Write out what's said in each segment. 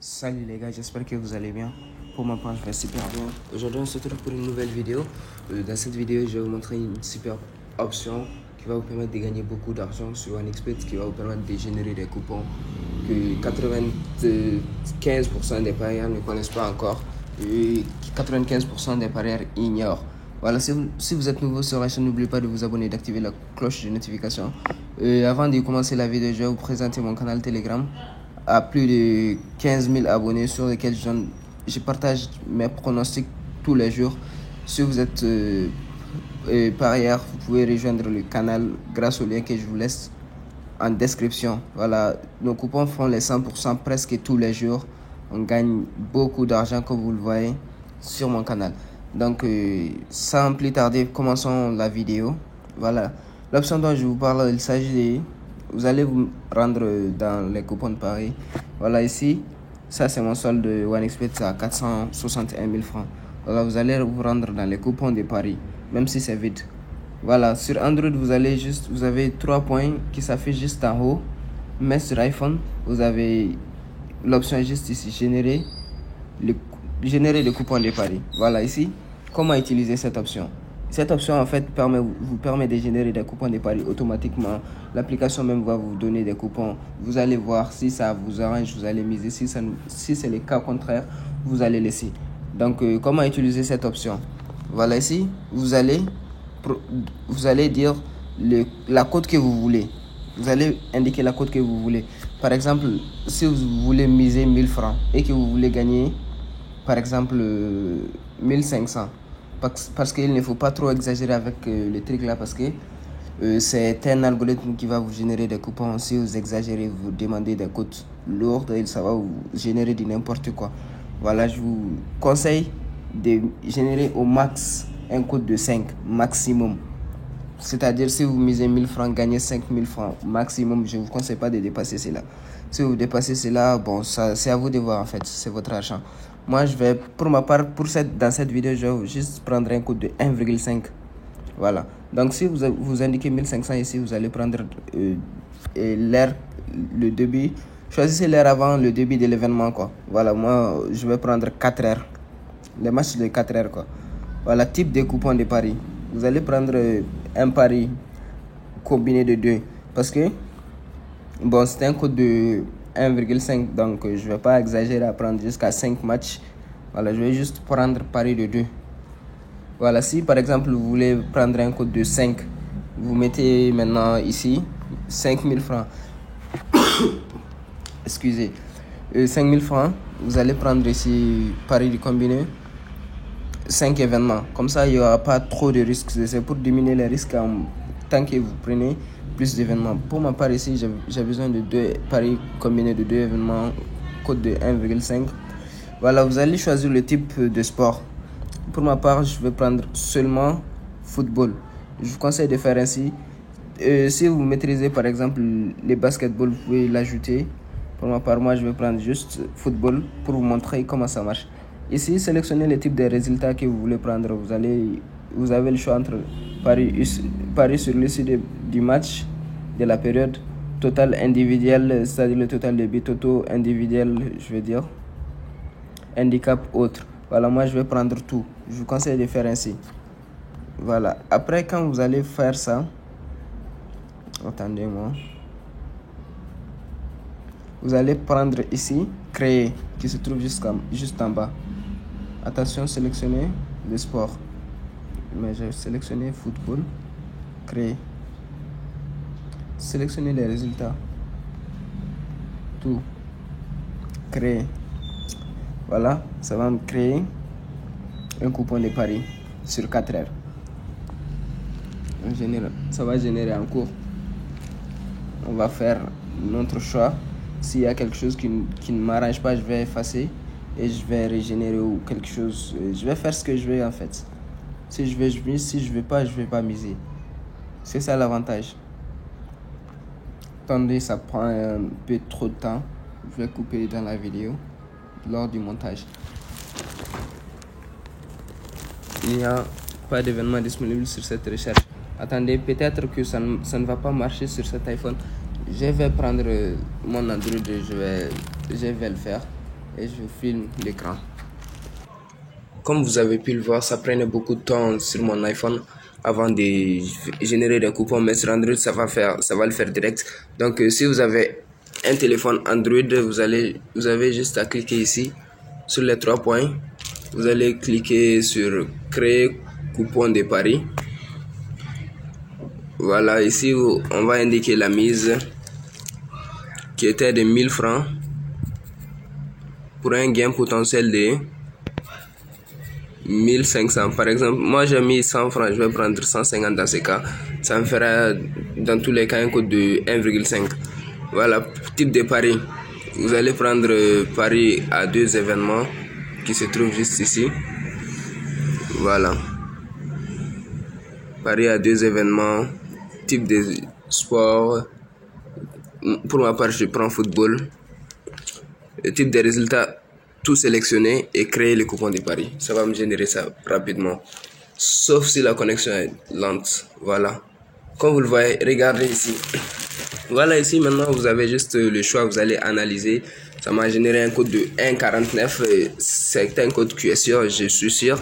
Salut les gars, j'espère que vous allez bien. Pour ma part, je vais super bien. Aujourd'hui, on se retrouve pour une nouvelle vidéo. Dans cette vidéo, je vais vous montrer une super option qui va vous permettre de gagner beaucoup d'argent sur OneXBet, qui va vous permettre de générer des coupons que 95% des parieurs ne connaissent pas encore et 95% des parieurs ignorent. Voilà, si vous êtes nouveau sur la chaîne, n'oubliez pas de vous abonner et d'activer la cloche de notification. Avant de commencer la vidéo, je vais vous présenter mon canal Telegram à plus de 15 000 abonnés sur lesquels je partage mes pronostics tous les jours. Si vous êtes parieur, vous pouvez rejoindre le canal grâce au lien que je vous laisse en description. Voilà, nos coupons font les 100% presque tous les jours. On gagne beaucoup d'argent comme vous le voyez sur mon canal. Donc sans plus tarder, commençons la vidéo. Voilà, l'option dont je vous parle, il s'agit de... Vous allez vous rendre dans les coupons de paris. Voilà, ici, ça c'est mon solde de OneXBet, c'est à 461 000 francs. Voilà, vous allez vous rendre dans les coupons de paris, même si c'est vide. Voilà, sur Android, vous avez 3 points qui s'affichent juste en haut. Mais sur iPhone, vous avez l'option juste ici, générer des coupons de paris. Voilà, ici, comment utiliser cette option? Cette option en fait vous permet de générer des coupons de paris automatiquement. L'application même va vous donner des coupons. Vous allez voir si ça vous arrange, vous allez miser. Si c'est le cas contraire, vous allez laisser. Donc comment utiliser cette option? Voilà, ici vous allez dire la cote que vous voulez. Vous allez indiquer la cote que vous voulez. Par exemple, si vous voulez miser 1000 francs et que vous voulez gagner par exemple 1500, parce qu'il ne faut pas trop exagérer avec le truc là, parce que c'est un algorithme qui va vous générer des coupons. Si vous exagérez, vous demandez des cotes lourdes, et ça va vous générer de n'importe quoi. Voilà, je vous conseille de générer au max un code de 5 maximum. C'est-à-dire, si vous misez 1000 francs, gagnez 5000 francs maximum. Je ne vous conseille pas de dépasser cela. Si vous dépassez cela, bon, c'est à vous de voir en fait, c'est votre argent. Moi, je vais, pour ma part, dans cette vidéo, je vais juste prendre un code de 1,5. Voilà. Donc, si vous indiquez 1500 ici, vous allez prendre l'heure, le début. Choisissez l'heure avant le début de l'événement, quoi. Voilà, moi, je vais prendre 4 heures. Les matchs de 4 heures, quoi. Voilà, type de coupon de paris. Vous allez prendre un pari combiné de 2. Parce que, bon, c'est un code de 1,5. Donc, je ne vais pas exagérer à prendre jusqu'à 5 matchs. Voilà, je vais juste prendre pari de 2. Voilà, si par exemple vous voulez prendre un code de 5, vous mettez maintenant ici 5000 francs. Excusez. 5000 francs, vous allez prendre ici pari du combiné 5 événements. Comme ça, il n'y aura pas trop de risques. C'est pour diminuer les risques tant que vous prenez plus d'événements. Pour ma part ici, j'ai besoin de 2 paris combinés de 2 événements, code de 1,5. Voilà, vous allez choisir le type de sport. Pour ma part, je vais prendre seulement football. Je vous conseille de faire ainsi. Si vous maîtrisez par exemple les basketball, vous pouvez l'ajouter. Pour ma part, moi je vais prendre juste football pour vous montrer comment ça marche. Ici, sélectionnez le type de résultats que vous voulez prendre. Vous avez le choix entre pari sur l'issue du match, de la période, total individuel, c'est-à-dire le total de buts totaux individuel, je veux dire, handicap autre. Voilà, moi je vais prendre tout. Je vous conseille de faire ainsi. Voilà, après quand vous allez faire ça, attendez-moi, vous allez prendre ici créer, qui se trouve juste en bas. Attention, sélectionnez le sport. Mais j'ai sélectionné football, créer. Sélectionnez les résultats, tout, créer. Voilà, ça va me créer un coupon de paris sur 4 heures. Ça va générer en cours. On va faire notre choix. S'il y a quelque chose qui ne m'arrange pas, je vais effacer et je vais régénérer ou quelque chose. Je vais faire ce que je veux en fait. Si je veux, je mise. Si je veux pas, je vais pas miser. C'est ça l'avantage. Attendez, ça prend un peu trop de temps. Je vais couper dans la vidéo lors du montage. Il n'y a pas d'événement disponible sur cette recherche. Attendez, peut-être que ça ne va pas marcher sur cet iPhone. Je vais prendre mon Android et je vais le faire. et je vous filme l'écran. Comme vous avez pu le voir, ça prenait beaucoup de temps sur mon iPhone avant de générer des coupons, mais sur Android ça va le faire direct. Donc si vous avez un téléphone Android, vous avez juste à cliquer ici sur les 3 points. Vous allez cliquer sur créer coupon de paris. Voilà, ici on va indiquer la mise qui était de 1000 francs pour un gain potentiel de 1500. Par exemple, moi j'ai mis 100 francs, je vais prendre 150 dans ce cas. Ça me fera dans tous les cas un code de 1,5. Voilà, type de pari. Vous allez prendre pari à 2 événements qui se trouvent juste ici. Voilà. Pari à 2 événements, type de sport. Pour ma part, je prends football. Le type de résultat, tout sélectionner et créer le coupon de paris. Ça va me générer ça rapidement. Sauf si la connexion est lente. Voilà. Comme vous le voyez, regardez ici. Voilà, ici maintenant vous avez juste le choix. Vous allez analyser. Ça m'a généré un code de 1,49. C'est un code qui est sûr, je suis sûr.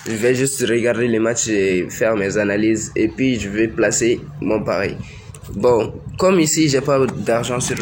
Je vais juste regarder les matchs et faire mes analyses. Et puis je vais placer mon pari. Bon, comme ici j'ai pas d'argent sur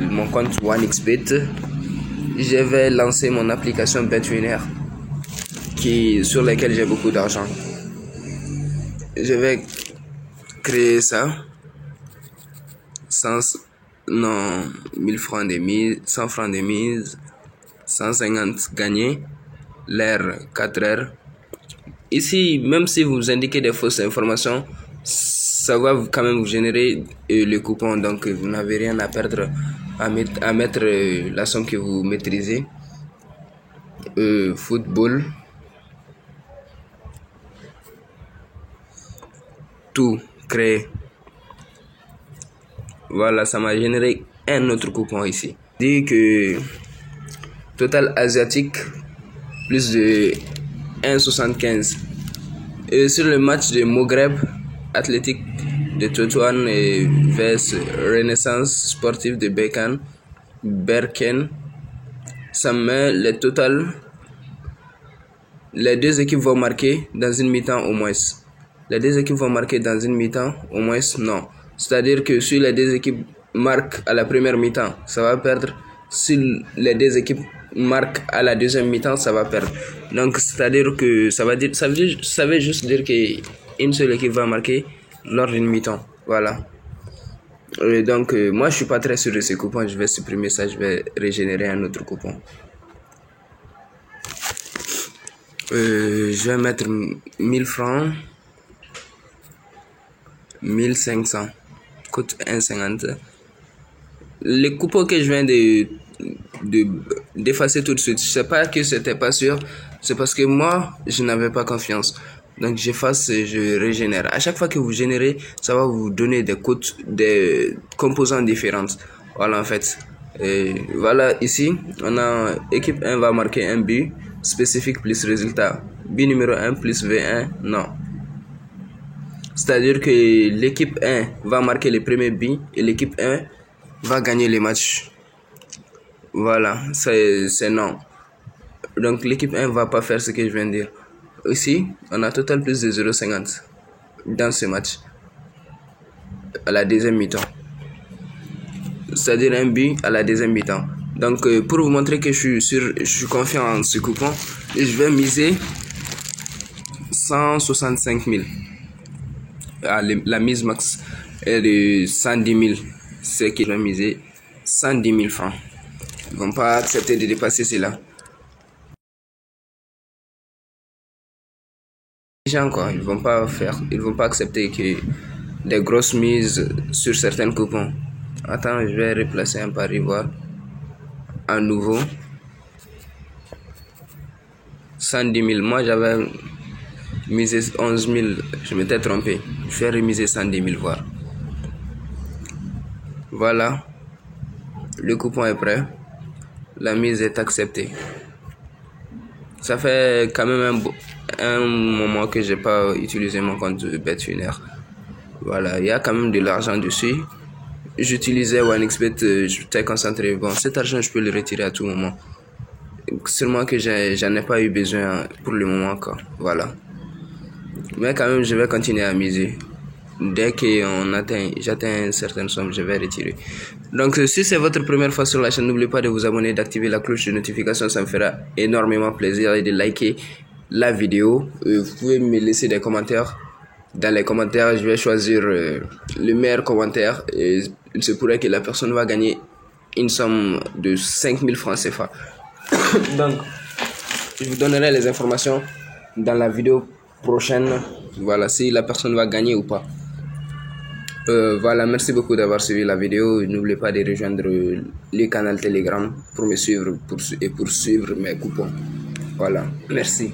mon compte OneXBet, je vais lancer mon application BetWinner sur laquelle j'ai beaucoup d'argent. Je vais créer ça. 1000 francs de mise, 100 francs de mise, 150 gagnés, l'heure 4 heures. Ici, même si vous indiquez des fausses informations, ça va quand même vous générer le coupon, donc vous n'avez rien à perdre à mettre la somme que vous maîtrisez. Football, tout créé. Voilà, ça m'a généré un autre coupon ici. Dit que total asiatique plus de 1,75. Et sur le match de Maghreb Athlétique de Tétouan et vs Renaissance sportive de Berken, ça met le total. Les deux équipes vont marquer dans une mi-temps au moins. Les deux équipes vont marquer dans une mi-temps au moins, non. C'est-à-dire que si les deux équipes marquent à la première mi-temps, ça va perdre. Si les deux équipes marquent à la deuxième mi-temps, ça va perdre. Donc c'est-à-dire que ça veut juste dire qu'une seule équipe va marquer lors d'une mi-temps. Voilà. Et donc moi je suis pas très sûr de ce coupon. Je vais supprimer ça. Je vais régénérer un autre coupon. Je vais mettre 1000 francs. 1500. Coûte 1,50. Les coupons que je viens d'effacer tout de suite, je sais pas que c'était pas sûr, c'est parce que moi je n'avais pas confiance. Donc j'efface et je régénère. À chaque fois que vous générez, ça va vous donner des codes, des composants différentes. Voilà en fait. Et voilà, ici on a équipe 1 va marquer un but spécifique plus résultat. But numéro 1 plus V1, non. C'est-à-dire que l'équipe 1 va marquer les premiers buts et l'équipe 1 va gagner les matchs. Voilà, c'est non. Donc l'équipe 1 va pas faire ce que je viens de dire. Ici, on a total plus de 0,50 dans ce match. À la deuxième mi-temps. C'est-à-dire un but à la deuxième mi-temps. Donc pour vous montrer que je suis confiant en ce coupon, je vais miser 165 000. La mise max est de 110 000. C'est qu'ils vont miser 110 000 francs. Ils ne vont pas accepter de dépasser cela. Encore, ils vont pas accepter que des grosses mises sur certains coupons. Attends, je vais replacer un pari voir. À nouveau 110 000. Moi j'avais misé 11 000. Je m'étais trompé. Je vais remiser 110 000 voir. Voilà. Le coupon est prêt. La mise est acceptée. Ça fait quand même un moment que j'ai pas utilisé mon compte BetWinner. Voilà, il y a quand même de l'argent dessus. J'utilisais OneXBet, j'étais concentré. Bon, cet argent, je peux le retirer à tout moment. Seulement que j'en ai pas eu besoin pour le moment, quoi. Voilà. Mais quand même, je vais continuer à miser. Dès que j'atteins une certaine somme, je vais retirer. Donc, si c'est votre première fois sur la chaîne, n'oubliez pas de vous abonner, d'activer la cloche de notification. Ça me fera énormément plaisir et de liker la vidéo. Vous pouvez me laisser des commentaires. Dans les commentaires, je vais choisir le meilleur commentaire et il se pourrait que la personne va gagner une somme de 5000 francs CFA. Donc, je vous donnerai les informations dans la vidéo prochaine. Voilà, si la personne va gagner ou pas. Voilà, merci beaucoup d'avoir suivi la vidéo. N'oubliez pas de rejoindre le canal Telegram pour me suivre et pour suivre mes coupons. Voilà, merci.